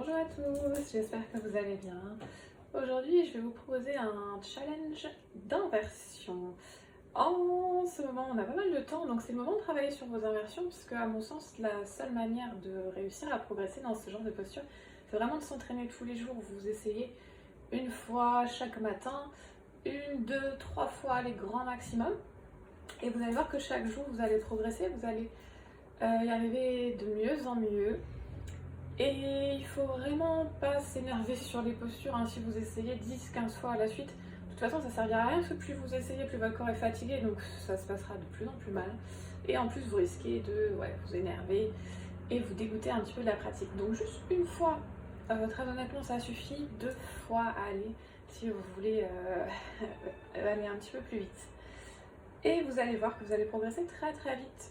Bonjour à tous, j'espère que vous allez bien. Aujourd'hui, je vais vous proposer un challenge d'inversion. En ce moment, on a pas mal de temps, donc c'est le moment de travailler sur vos inversions, parce que, à mon sens, la seule manière de réussir à progresser dans ce genre de posture, c'est vraiment de s'entraîner tous les jours. Vous essayez une fois chaque matin, une, deux, trois fois les grands maximum, et vous allez voir que chaque jour, vous allez progresser, vous allez y arriver de mieux en mieux. Et il faut vraiment pas s'énerver sur les postures hein, si vous essayez 10-15 fois à la suite. De toute façon, ça servira à rien parce que plus vous essayez, plus votre corps est fatigué, donc ça se passera de plus en plus mal. Et en plus, vous risquez de vous énerver et vous dégoûter un petit peu de la pratique. Donc juste une fois, très honnêtement, ça suffit. 2 fois, allez, si vous voulez aller un petit peu plus vite. Et vous allez voir que vous allez progresser très très vite.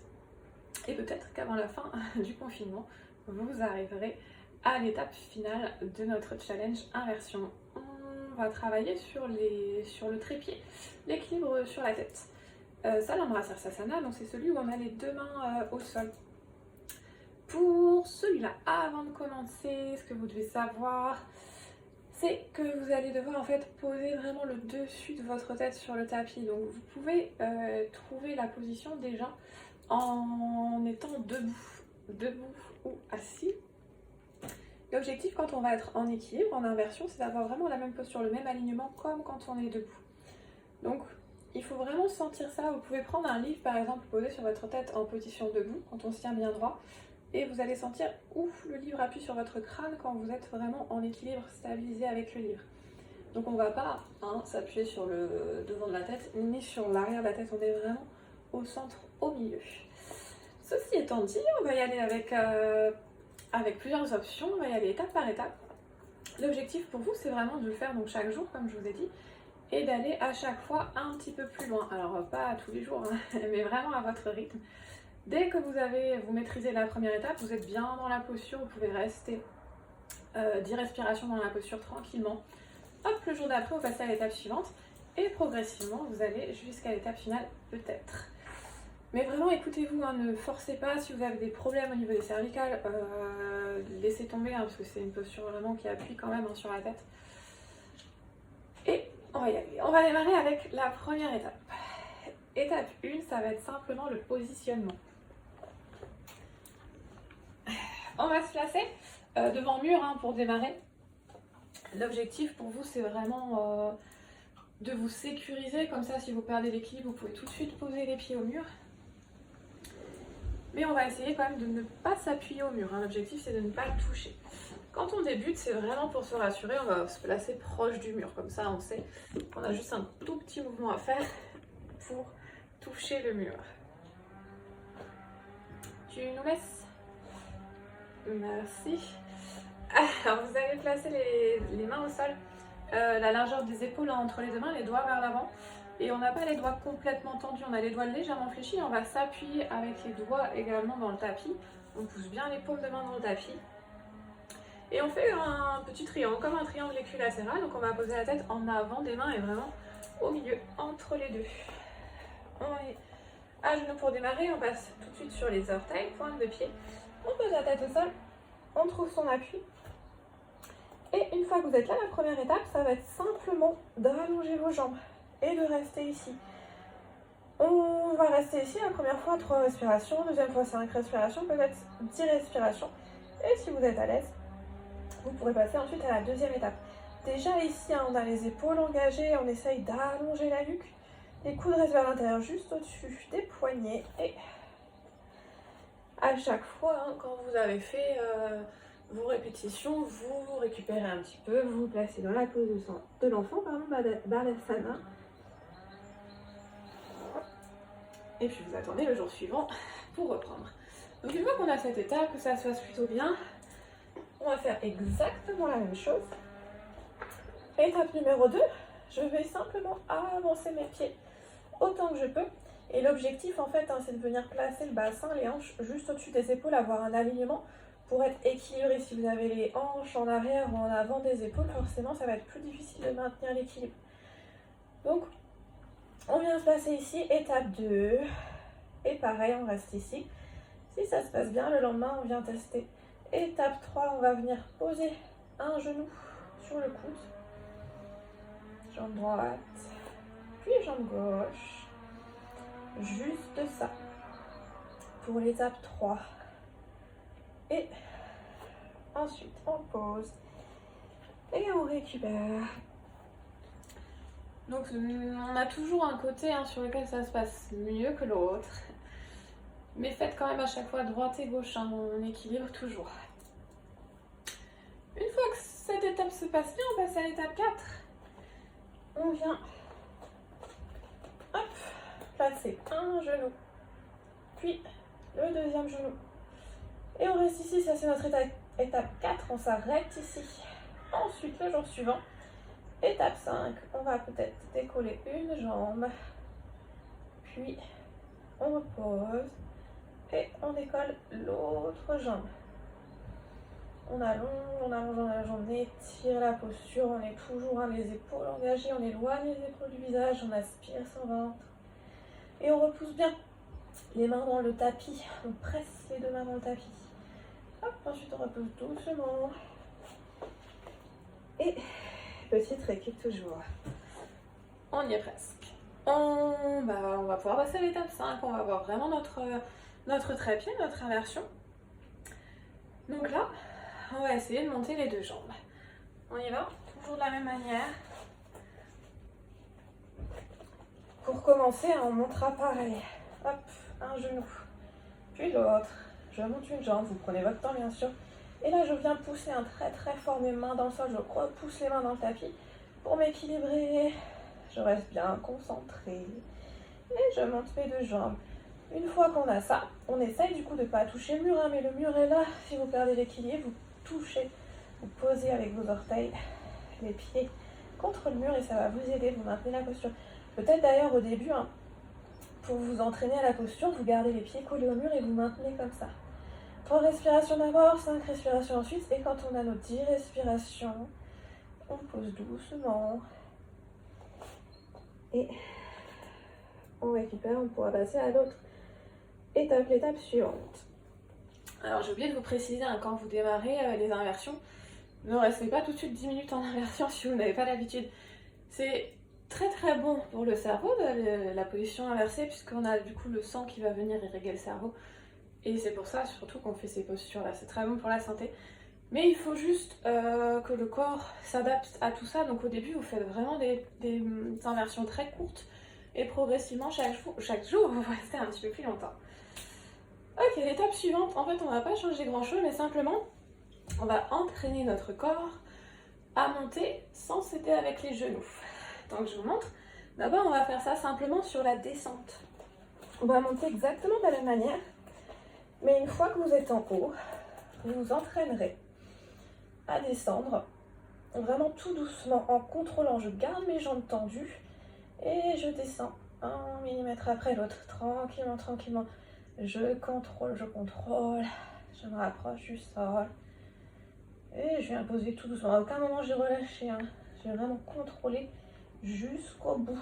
Et peut-être qu'avant la fin du confinement, vous arriverez à l'étape finale de notre challenge inversion. On va travailler sur le trépied, l'équilibre sur la tête. Salambrasarsasana, donc c'est celui où on a les deux mains au sol. Pour celui-là, avant de commencer, ce que vous devez savoir, c'est que vous allez devoir en fait poser vraiment le dessus de votre tête sur le tapis. Donc vous pouvez trouver la position déjà en étant debout ou assis. L'objectif quand on va être en équilibre, en inversion, c'est d'avoir vraiment la même posture, le même alignement comme quand on est debout. Donc il faut vraiment sentir ça. Vous pouvez prendre un livre par exemple, posé sur votre tête en position debout, quand on se tient bien droit, et vous allez sentir où le livre appuie sur votre crâne quand vous êtes vraiment en équilibre, stabilisé avec le livre. Donc on ne va pas s'appuyer sur le devant de la tête, ni sur l'arrière de la tête, on est vraiment au centre, au milieu. Ceci étant dit, on va y aller avec plusieurs options, on va y aller étape par étape. L'objectif pour vous, c'est vraiment de le faire donc chaque jour, comme je vous ai dit, et d'aller à chaque fois un petit peu plus loin. Alors pas tous les jours, mais vraiment à votre rythme. Dès que vous maîtrisez la première étape, vous êtes bien dans la posture, vous pouvez rester 10 respirations dans la posture tranquillement. Hop, le jour d'après, vous passez à l'étape suivante, et progressivement, vous allez jusqu'à l'étape finale peut-être. Mais vraiment, écoutez-vous, hein, ne forcez pas. Si vous avez des problèmes au niveau des cervicales, laissez tomber, parce que c'est une posture vraiment qui appuie quand même sur la tête. Et on va y aller. On va démarrer avec la première étape. Étape 1, ça va être simplement le positionnement. On va se placer devant le mur pour démarrer. L'objectif pour vous, c'est vraiment de vous sécuriser. Comme ça, si vous perdez l'équilibre, vous pouvez tout de suite poser les pieds au mur. Mais on va essayer quand même de ne pas s'appuyer au mur. L'objectif, c'est de ne pas toucher. Quand on débute, c'est vraiment pour se rassurer, on va se placer proche du mur. Comme ça, on sait qu'on a juste un tout petit mouvement à faire pour toucher le mur. Tu nous laisses? Merci. Alors, vous allez placer les mains au sol, la largeur des épaules entre les deux mains, les doigts vers l'avant. Et on n'a pas les doigts complètement tendus, on a les doigts légèrement fléchis. On va s'appuyer avec les doigts également dans le tapis. On pousse bien les paumes de main dans le tapis. Et on fait un petit triangle, comme un triangle équilatéral. Donc on va poser la tête en avant des mains et vraiment au milieu, entre les deux. On est à genoux pour démarrer, on passe tout de suite sur les orteils, pointe de pied. On pose la tête au sol, on trouve son appui. Et une fois que vous êtes là, la première étape, ça va être simplement d'allonger vos jambes et de rester ici. On va rester ici la première fois 3 respirations, deuxième fois 5 respirations, peut-être 10 respirations. Et si vous êtes à l'aise, vous pourrez passer ensuite à la deuxième étape. Déjà ici, on a les épaules engagées, on essaye d'allonger la nuque. Les coudes restent vers l'intérieur, juste au-dessus des poignets. Et à chaque fois, quand vous avez fait vos répétitions, vous récupérez un petit peu, vous vous placez dans la pose de l'enfant, Balasana. Et puis vous attendez le jour suivant pour reprendre. Donc une fois qu'on a cette étape, que ça se passe plutôt bien, on va faire exactement la même chose. Étape numéro 2, je vais simplement avancer mes pieds autant que je peux. Et l'objectif en fait, c'est de venir placer le bassin, les hanches juste au-dessus des épaules, avoir un alignement pour être équilibré. Si vous avez les hanches en arrière ou en avant des épaules, forcément ça va être plus difficile de maintenir l'équilibre. Donc on vient se placer ici, étape 2, et pareil, on reste ici. Si ça se passe bien, le lendemain, on vient tester Étape 3, on va venir poser un genou sur le coude. Jambe droite, puis jambe gauche. Juste ça. Pour l'étape 3. Et ensuite, on pose. Et on récupère. Donc on a toujours un côté sur lequel ça se passe mieux que l'autre. Mais faites quand même à chaque fois droite et gauche, on équilibre toujours. Une fois que cette étape se passe bien, on passe à l'étape 4. On vient placer un genou, puis le deuxième genou. Et on reste ici, ça c'est notre étape 4, on s'arrête ici. Ensuite, le jour suivant, étape 5, on va peut-être décoller une jambe, puis on repose et on décolle l'autre jambe. On allonge, la jambe, on étire la posture, on est toujours les épaules engagées, on éloigne les épaules du visage, on aspire son ventre. Et on repousse bien les mains dans le tapis, on presse les deux mains dans le tapis. Hop, ensuite on repose doucement. Et petite récup toujours. On y est presque. On va pouvoir passer à l'étape 5, on va voir vraiment notre trépied, notre inversion. Donc là, on va essayer de monter les deux jambes. On y va, toujours de la même manière. Pour commencer, on montera pareil. Hop, un genou, puis l'autre. Je monte une jambe, vous prenez votre temps bien sûr. Et là, je viens pousser très fort mes mains dans le sol. Je repousse les mains dans le tapis pour m'équilibrer. Je reste bien concentrée. Et je monte mes deux jambes. Une fois qu'on a ça, on essaye du coup de ne pas toucher le mur, mais le mur est là. Si vous perdez l'équilibre, vous touchez, vous posez avec vos orteils les pieds contre le mur et ça va vous aider, vous maintenez la posture. Peut-être d'ailleurs au début, pour vous entraîner à la posture, vous gardez les pieds collés au mur et vous maintenez comme ça. 3 respirations d'abord, 5 respirations ensuite. Et quand on a nos 10 respirations, on pose doucement. Et on récupère, on pourra passer à l'autre étape, l'étape suivante. Alors j'ai oublié de vous préciser, quand vous démarrez les inversions, ne restez pas tout de suite 10 minutes en inversion si vous n'avez pas l'habitude. C'est très bon pour le cerveau, la position inversée, puisqu'on a du coup le sang qui va venir irriguer le cerveau. Et c'est pour ça surtout qu'on fait ces postures-là, c'est très bon pour la santé. Mais il faut juste que le corps s'adapte à tout ça. Donc au début, vous faites vraiment des inversions très courtes. Et progressivement, chaque jour, vous restez un petit peu plus longtemps. Ok, l'étape suivante, en fait, on ne va pas changer grand-chose, mais simplement, on va entraîner notre corps à monter sans s'aider avec les genoux. Donc je vous montre. D'abord, on va faire ça simplement sur la descente. On va monter exactement de la même manière. Mais une fois que vous êtes en haut, vous vous entraînerez à descendre vraiment tout doucement en contrôlant. Je garde mes jambes tendues et je descends 1 millimètre après l'autre, tranquillement. Je contrôle, je me rapproche du sol et je viens poser tout doucement. À aucun moment j'ai relâché, j'ai vraiment contrôlé jusqu'au bout.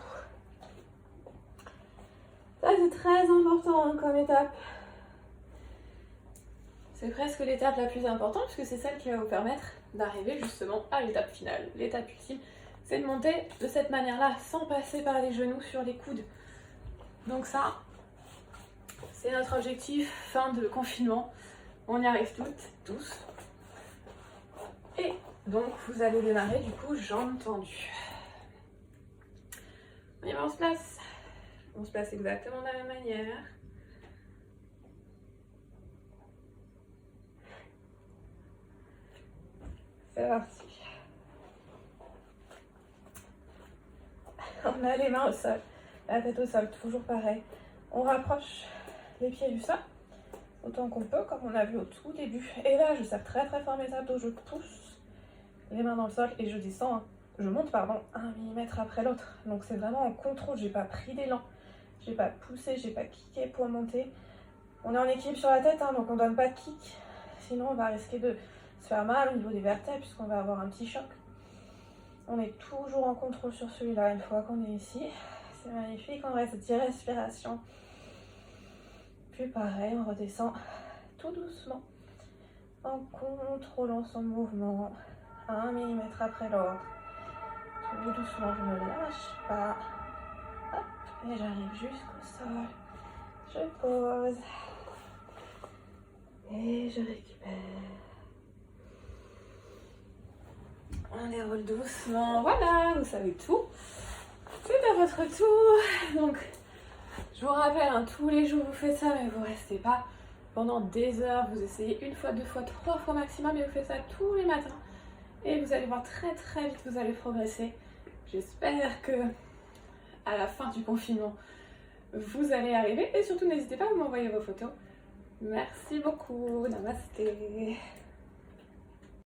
Ça c'est très important comme étape. C'est presque l'étape la plus importante puisque c'est celle qui va vous permettre d'arriver justement à l'étape finale. L'étape ultime, c'est de monter de cette manière-là sans passer par les genoux sur les coudes. Donc ça, c'est notre objectif fin de confinement. On y arrive toutes, tous. Et donc vous allez démarrer du coup jambes tendues. Et on se place. On se place exactement de la même manière. C'est parti. On a les mains au sol, la tête au sol, toujours pareil. On rapproche les pieds du sol, autant qu'on peut, comme on a vu au tout début. Et là, je serre très fort mes abdos, je pousse les mains dans le sol et je descends, je monte, 1 millimètre après l'autre. Donc c'est vraiment en contrôle, j'ai pas pris d'élan, j'ai pas poussé, j'ai pas kické pour monter. On est en équilibre sur la tête, donc on donne pas de kick, sinon on va risquer de se faire mal au niveau des vertèbres puisqu'on va avoir un petit choc. On est toujours en contrôle sur celui-là une fois qu'on est ici. C'est magnifique, on reste 10 respirations. Puis pareil, on redescend tout doucement en contrôlant son mouvement, 1 millimètre après l'autre. Tout doucement, je ne lâche pas. Hop, et j'arrive jusqu'au sol. Je pose. Et je récupère. On déroule doucement. Voilà, vous savez tout. C'est à votre tour. Donc, je vous rappelle, hein, tous les jours vous faites ça, mais vous restez pas pendant des heures. Vous essayez 1 fois, 2 fois, 3 fois maximum, et vous faites ça tous les matins. Et vous allez voir très vite, vous allez progresser. J'espère que à la fin du confinement, vous allez y arriver. Et surtout, n'hésitez pas à m'envoyer vos photos. Merci beaucoup. Namasté.